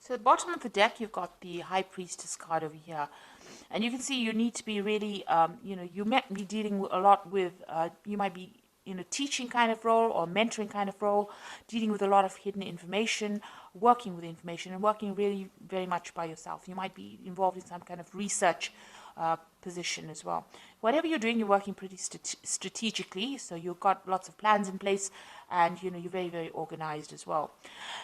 So at the bottom of the deck, you've got the High Priestess card over here. And you can see you need to be really, you might be dealing a lot with, you might be in a teaching kind of role or mentoring kind of role, dealing with a lot of hidden information, working with information, and working really very much by yourself. You might be involved in some kind of research position as well. Whatever you're doing, you're working pretty strategically, so you've got lots of plans in place, and you're very, very organized as well.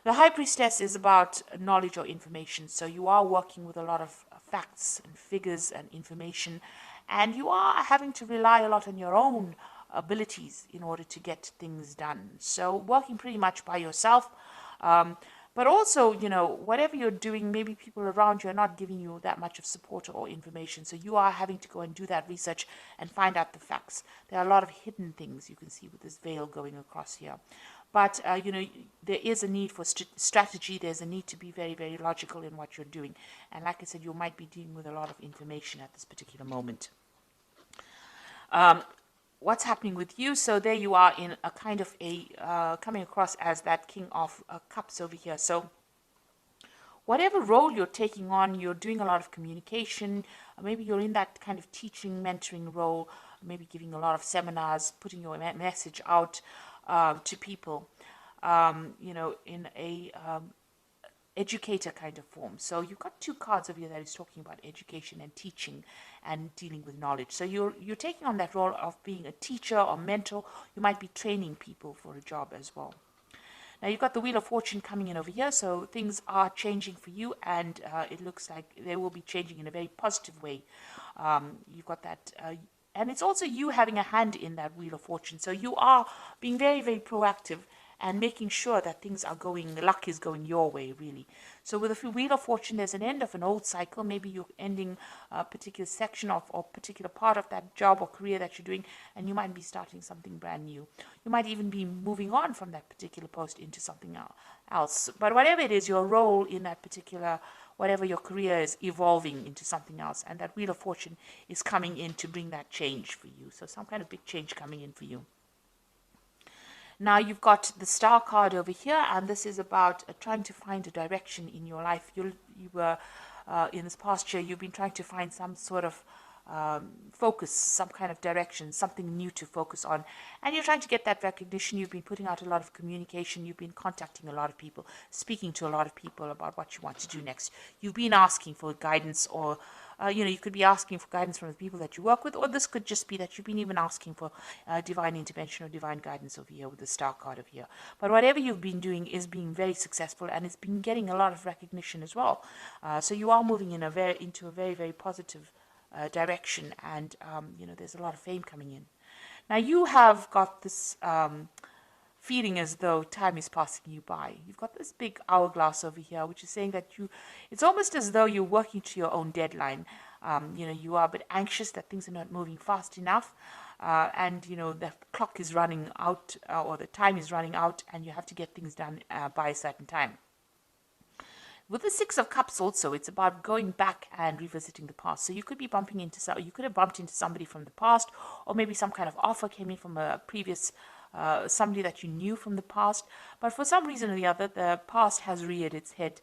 The High Priestess is about knowledge or information, so you are working with a lot of facts and figures and information, and you are having to rely a lot on your own abilities in order to get things done. So working pretty much by yourself. But also, whatever you're doing, maybe people around you are not giving you that much of support or information. So you are having to go and do that research and find out the facts. There are a lot of hidden things you can see with this veil going across here. But, there is a need for strategy. There's a need to be very, very logical in what you're doing. And like I said, you might be dealing with a lot of information at this particular moment. What's happening with you? So there you are in a kind of coming across as that King of Cups over here. So whatever role you're taking on, you're doing a lot of communication. Maybe you're in that kind of teaching, mentoring role, maybe giving a lot of seminars, putting your message out to people, in a educator kind of form. So you've got two cards over here that is talking about education and teaching and dealing with knowledge. So you're taking on that role of being a teacher or mentor. You might be training people for a job as well. Now you've got the Wheel of Fortune coming in over here, so things are changing for you, and it looks like they will be changing in a very positive way. You've got that, and it's also you having a hand in that Wheel of Fortune. So you are being very, very proactive and making sure that things are going, luck is going your way, really. So with the Wheel of Fortune, there's an end of an old cycle. Maybe you're ending a particular section of or particular part of that job or career that you're doing, and you might be starting something brand new. You might even be moving on from that particular post into something else. But whatever it is, your role in that particular, whatever your career is, evolving into something else, and that Wheel of Fortune is coming in to bring that change for you. So some kind of big change coming in for you. Now you've got the Star card over here, and this is about trying to find a direction in your life. You were in this past year, you've been trying to find some sort of focus, some kind of direction, something new to focus on, and you're trying to get that recognition. You've been putting out a lot of communication. You've been contacting a lot of people, speaking to a lot of people about what you want to do next. You've been asking for guidance, or you could be asking for guidance from the people that you work with, or this could just be that you've been even asking for divine intervention or divine guidance over here with the Star card over here. But whatever you've been doing is being very successful, and it's been getting a lot of recognition as well. So you are moving in into a very, very positive direction, and there's a lot of fame coming in. Now you have got this feeling as though time is passing you by. You've got this big hourglass over here, which is saying that it's almost as though you're working to your own deadline. You are a bit anxious that things are not moving fast enough, and the clock is running out, or the time is running out, and you have to get things done by a certain time. With the Six of Cups also, it's about going back and revisiting the past. So you could be you could have bumped into somebody from the past, or maybe some kind of offer came in from a previous somebody that you knew from the past, but for some reason or the other, the past has reared its head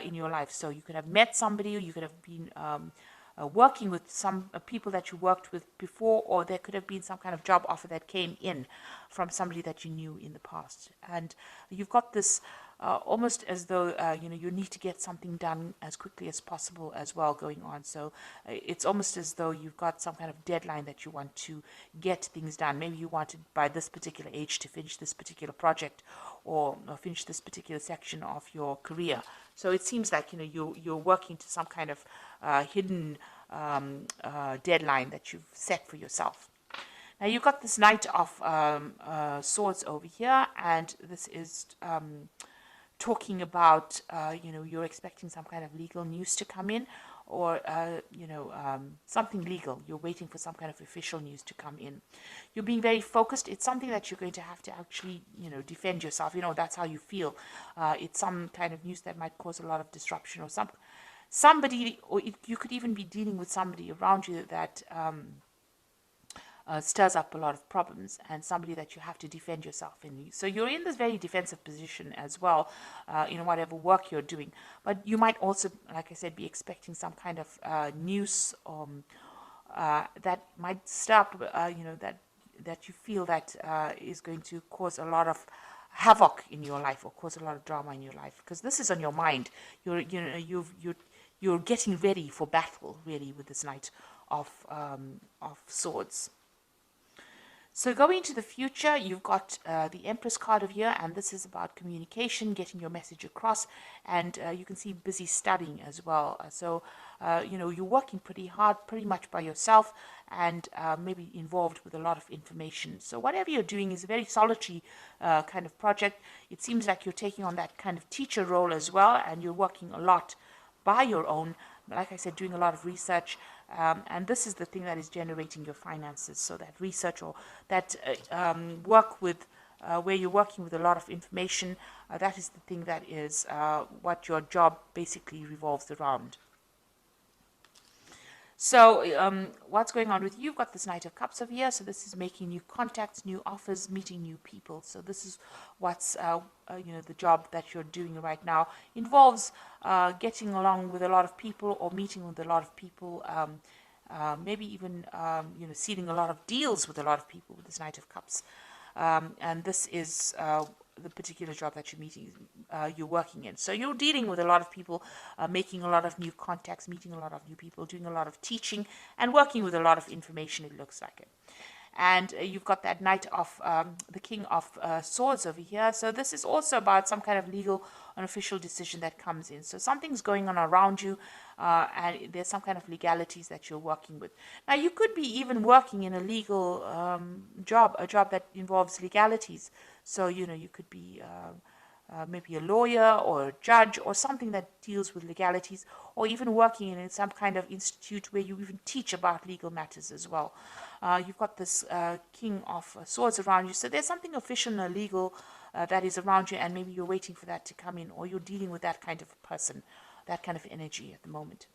in your life. So you could have met somebody, or you could have been working with some people that you worked with before, or there could have been some kind of job offer that came in from somebody that you knew in the past. And you've got this almost as though you need to get something done as quickly as possible as well going on. So it's almost as though you've got some kind of deadline that you want to get things done. Maybe you wanted by this particular age to finish this particular project, or finish this particular section of your career. So it seems like you're working to some kind of hidden deadline that you've set for yourself. Now you've got this Knight of Swords over here, and this is talking about you're expecting some kind of legal news to come in, or something legal. You're waiting for some kind of official news to come in. You're being very focused. It's something that you're going to have to actually defend yourself. That's how you feel. It's some kind of news that might cause a lot of disruption, or somebody, or you could even be dealing with somebody around you that stirs up a lot of problems, and somebody that you have to defend yourself in. So you're in this very defensive position as well, in whatever work you're doing. But you might also, like I said, be expecting some kind of news that might stir up, that you feel that is going to cause a lot of havoc in your life or cause a lot of drama in your life, because this is on your mind. You're getting ready for battle, really, with this Knight of Swords. So going into the future, you've got the Empress card of here, and this is about communication, getting your message across, and you can see busy studying as well. You're working pretty hard, pretty much by yourself, and maybe involved with a lot of information. So whatever you're doing is a very solitary kind of project. It seems like you're taking on that kind of teacher role as well, and you're working a lot by your own, like I said, doing a lot of research, and this is the thing that is generating your finances. So that research or that work with where you're working with a lot of information, that is the thing that is what your job basically revolves around. So what's going on with you? You've got this Knight of Cups over here. So this is making new contacts, new offers, meeting new people. So this is what's, the job that you're doing right now. Involves getting along with a lot of people or meeting with a lot of people. Maybe even, sealing a lot of deals with a lot of people with this Knight of Cups. And this is the particular job that you're working in. So you're dealing with a lot of people, making a lot of new contacts, meeting a lot of new people, doing a lot of teaching, and working with a lot of information, it looks like it. And you've got that Knight of the King of Swords over here. So this is also about some kind of legal and official decision that comes in. So something's going on around you, and there's some kind of legalities that you're working with. Now, you could be even working in a legal job, a job that involves legalities. So, you could be maybe a lawyer or a judge or something that deals with legalities, or even working in some kind of institute where you even teach about legal matters as well. You've got this King of Swords around you. So there's something official and legal that is around you, and maybe you're waiting for that to come in, or you're dealing with that kind of person, that kind of energy at the moment.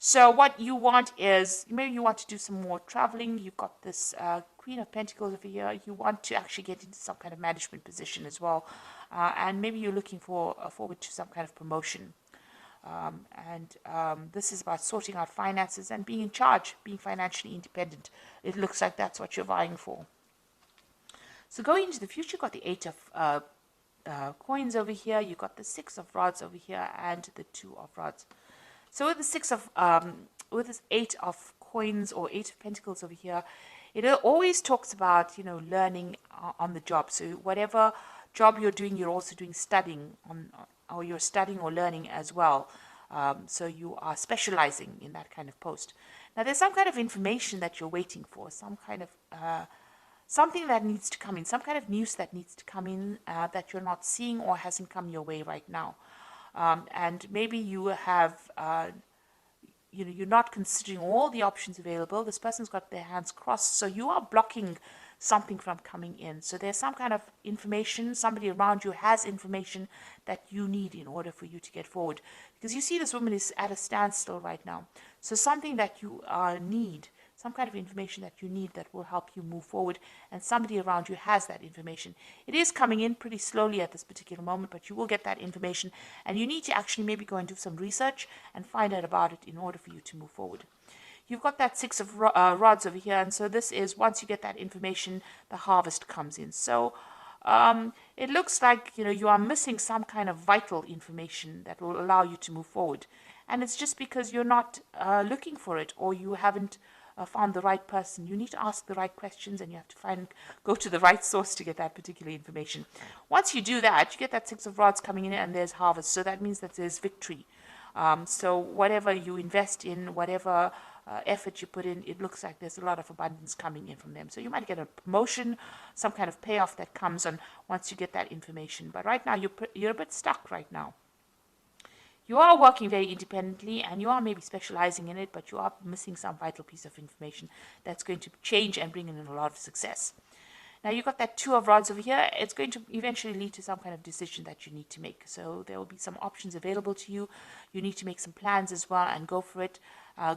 So what you want is, maybe you want to do some more traveling. You've got this Queen of Pentacles over here. You want to actually get into some kind of management position as well. And maybe you're looking forward to some kind of promotion. This is about sorting out finances and being in charge, being financially independent. It looks like that's what you're vying for. So going into the future, you've got the 8 of coins over here. You've got the 6 of rods over here and the 2 of rods. So with the 6 of, with this 8 of coins or 8 of pentacles over here, it always talks about, learning on the job. So whatever job you're doing, you're also doing studying on, or you're studying or learning as well. So you are specializing in that kind of post. Now there's some kind of information that you're waiting for, some kind of, something that needs to come in, some kind of news that needs to come in that you're not seeing or hasn't come your way right now. And maybe you have, you're not considering all the options available. This person's got their hands crossed, so you are blocking something from coming in. So there's some kind of information, somebody around you has information that you need in order for you to get forward. Because you see this woman is at a standstill right now. So something that you need, some kind of information that you need that will help you move forward, and somebody around you has that information. It is coming in pretty slowly at this particular moment, but you will get that information, and you need to actually maybe go and do some research and find out about it in order for you to move forward. You've got that 6 of rods over here, and so this is, once you get that information, the harvest comes in. So it looks like, you are missing some kind of vital information that will allow you to move forward. And it's just because you're not looking for it, or you haven't found the right person. You need to ask the right questions, and you have to go to the right source to get that particular information. Once you do that, you get that 6 of rods coming in, and there's harvest. So that means that there's victory. So whatever you invest in, whatever effort you put in, it looks like there's a lot of abundance coming in from them. So you might get a promotion, some kind of payoff that comes on once you get that information. But right now, you're a bit stuck right now. You are working very independently, and you are maybe specializing in it, but you are missing some vital piece of information that's going to change and bring in a lot of success. Now you've got that 2 of rods over here. It's going to eventually lead to some kind of decision that you need to make. So there will be some options available to you. You need to make some plans as well and go for it.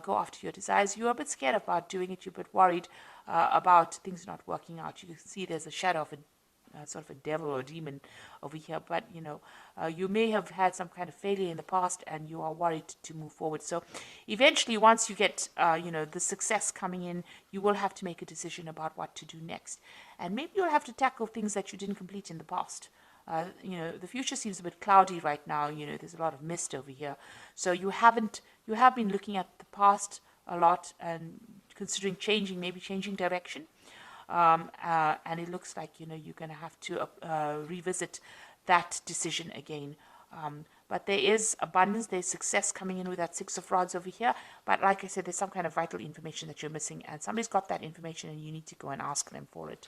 go after your desires. You're a bit scared about doing it. You're a bit worried about things not working out. You can see there's a shadow of a sort of a devil or a demon over here, but you may have had some kind of failure in the past and you are worried to move forward. So eventually, once you get the success coming in, you will have to make a decision about what to do next, and maybe you'll have to tackle things that you didn't complete in the past. The future seems a bit cloudy right now. There's a lot of mist over here, so you have been looking at the past a lot and considering maybe changing direction. And it looks like you're going to have to revisit that decision again. But there is abundance, there's success coming in with that Six of Rods over here. But like I said, there's some kind of vital information that you're missing, and somebody's got that information, and you need to go and ask them for it.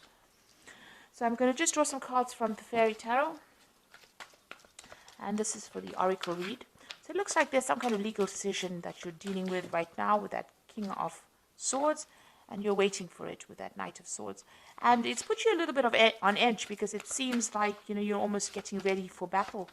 So I'm going to just draw some cards from the Fairy Tarot, and this is for the Oracle read. So it looks like there's some kind of legal decision that you're dealing with right now with that King of Swords, and you're waiting for it with that Knight of Swords. And it's put you a little bit on edge, because it seems like you're almost getting ready for battle.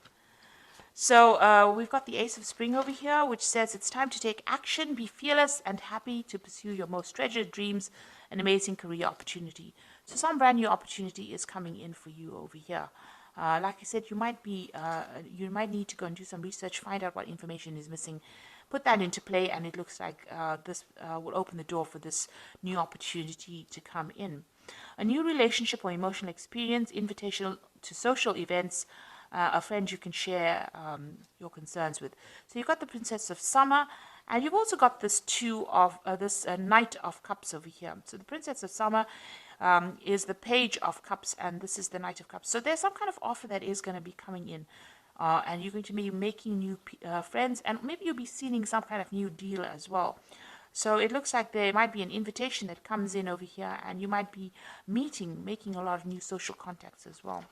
So we've got the Ace of Spring over here, which says it's time to take action, be fearless and happy to pursue your most treasured dreams, an amazing career opportunity. So some brand new opportunity is coming in for you over here. Like I said, you might need to go and do some research, find out what information is missing, put that into play, and it looks like this will open the door for this new opportunity to come in. A new relationship or emotional experience, invitation to social events, a friend you can share your concerns with. So you've got the Princess of Summer, and you've also got this Knight of Cups over here. So the Princess of Summer is the Page of Cups, and this is the Knight of Cups. So there's some kind of offer that is going to be coming in. And you're going to be making new friends, and maybe you'll be sealing some kind of new deal as well. So it looks like there might be an invitation that comes in over here, and you might be making a lot of new social contacts as well.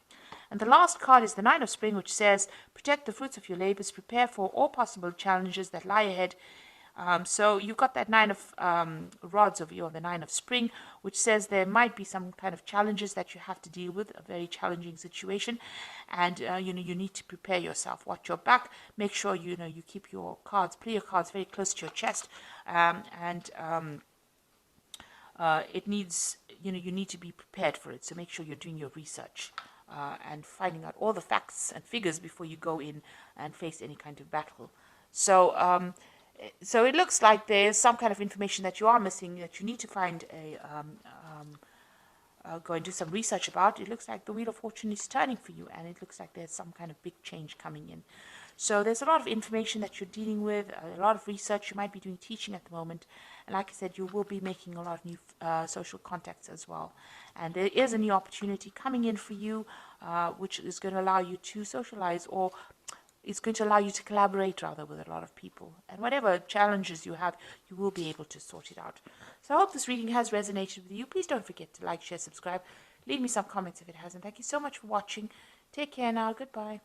And the last card is the Nine of Spring, which says, protect the fruits of your labors, prepare for all possible challenges that lie ahead. So you've got that Nine of Rods over here, or the Nine of Spring, which says there might be some kind of challenges that you have to deal with, a very challenging situation, and you need to prepare yourself. Watch your back. Make sure you keep your cards, play your cards very close to your chest, it needs you need to be prepared for it. So make sure you're doing your research and finding out all the facts and figures before you go in and face any kind of battle. So it looks like there's some kind of information that you are missing, that you need to find go and do some research about. It looks like the Wheel of Fortune is turning for you, and it looks like there's some kind of big change coming in. So there's a lot of information that you're dealing with, a lot of research. You might be doing teaching at the moment, and like I said, you will be making a lot of new social contacts as well. And there is a new opportunity coming in for you, which is going to allow you to socialize, or it's going to allow you to collaborate rather with a lot of people. And whatever challenges you have, you will be able to sort it out. So I hope this reading has resonated with you. Please don't forget to like, share, subscribe. Leave me some comments if it hasn't. Thank you so much for watching. Take care now. Goodbye.